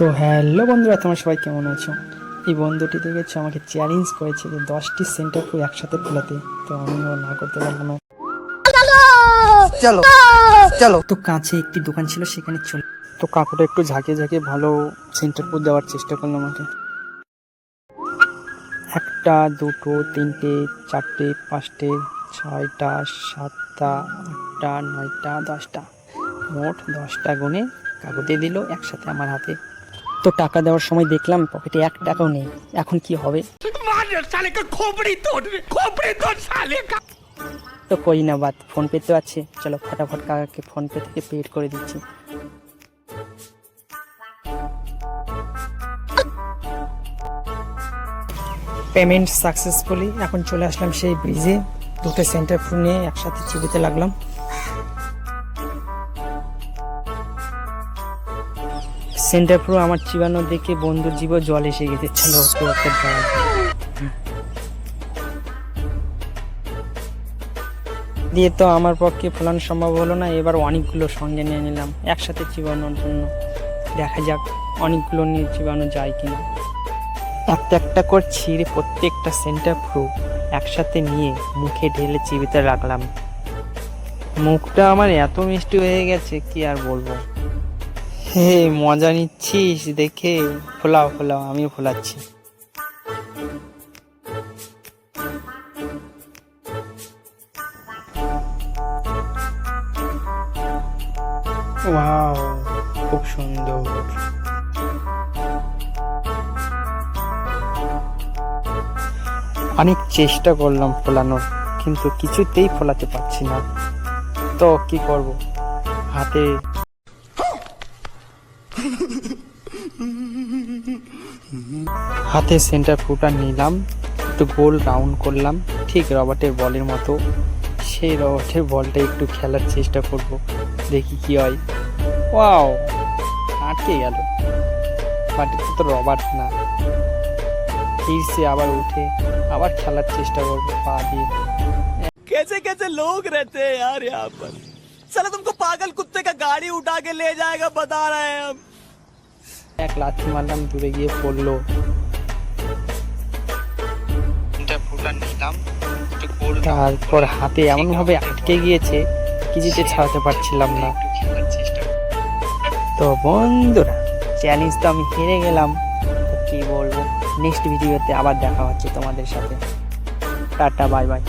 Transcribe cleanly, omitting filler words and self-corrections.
তো হ্যালো বন্ধুরা, তোমরা সবাই কেমন আছো? এই বন্ধুটি দেখেছো আমাকে চ্যালেঞ্জ করেছে যে 10টি সেন্টার ফুল একসাথে ফোলাতে। তো আমিও না করতে পারলাম না। চলো চলো, তো কাছে একটি দোকান ছিল, সেখানে চলে। তো কাকুটা একটু ঝাঁকিয়ে ঝাঁকিয়ে ভালো সেন্টার ফুল দেওয়ার চেষ্টা করলো আমাকে। একটা, দুটো, তিনটে, চারটে, পাঁচটে, ছয়টা, সাতটা, আটটা, নয়টা, 10টা, মোট 10টা গুণে কাকুতে দিল একসাথে আমার হাতে। তো টাকা দেওয়ার সময় দেখলাম পকেটে 1 টাকাও নেই। এখন কি হবে? তো কই না বাদ, ফোন পে তো আছে, চলো ফটাফট কাকাকে ফোন পে থেকে পেড করে দিচ্ছি। Payment successfully. এখন চলে আসলাম সেই ব্রিজে, দুটো সেন্টার ফুল নিয়ে একসাথে চিবিতে লাগলাম। সেন্টার ফুল আমার চিবানো দেখে বন্ধুর জীব জল এসে গেছে। চলো তো একটা ড্রাইভ। দিয়ে তো আমার পক্ষে ফোলানো সম্ভব হলো না, এবার অনেকগুলো সঙ্গে নিয়ে নিলাম একসাথে চিবানোর জন্য। দেখা যাক অনেকগুলো নিয়ে চিবানো যায় কিনা। একটা একটা করে ছিঁড়ে প্রত্যেকটা সেন্টার ফ্রু একসাথে নিয়ে মুখে ঢেলে চিবিতে রাখলাম। মুখটা আমার এত মিষ্টি হয়ে গেছে কি আর বলবো। হে মজা নিচ্ছিস দেখে? ফোলাও ফোলাও, আমিও ফোলাচ্ছি। ওয়াও, খুব সুন্দর। অনেক চেষ্টা করলাম ফোলানোর, কিন্তু কিছুতেই ফোলাতে পারছি না। তো কি করব, হাতে সেন্টার ফ্রুটা নিলাম, একটু গোল রাউন্ড করলাম ঠিক রবার্টের বলের মতো। সেই রবার্টের বলটা একটু খেলার চেষ্টা করব, দেখি কি হয়। ওয়াও, আটকে গেল। বাট এটা তো রবার্ট না। फिर से আবার উঠে আবার খেলার চেষ্টা করব পা দিয়ে। कैसे कैसे लोग रहते हैं यार यहाँ पर। साला तुमको पागल कुत्ते का गाड़ी उठा के ले जाएगा बता रहे हैं हम। এক লাথি মারলাম, দূরে গিয়ে পড়লো। তারপর হাতে এমন ভাবে আটকে গিয়েছে কিছুতে ছাড়াতে পারছিলাম না। তো বন্ধুরা, চ্যালেঞ্জ তো আমি হেরে গেলাম, তো কি বলবো। নেক্সট ভিডিওতে আবার দেখা হচ্ছে তোমাদের সাথে। Tata, bye bye.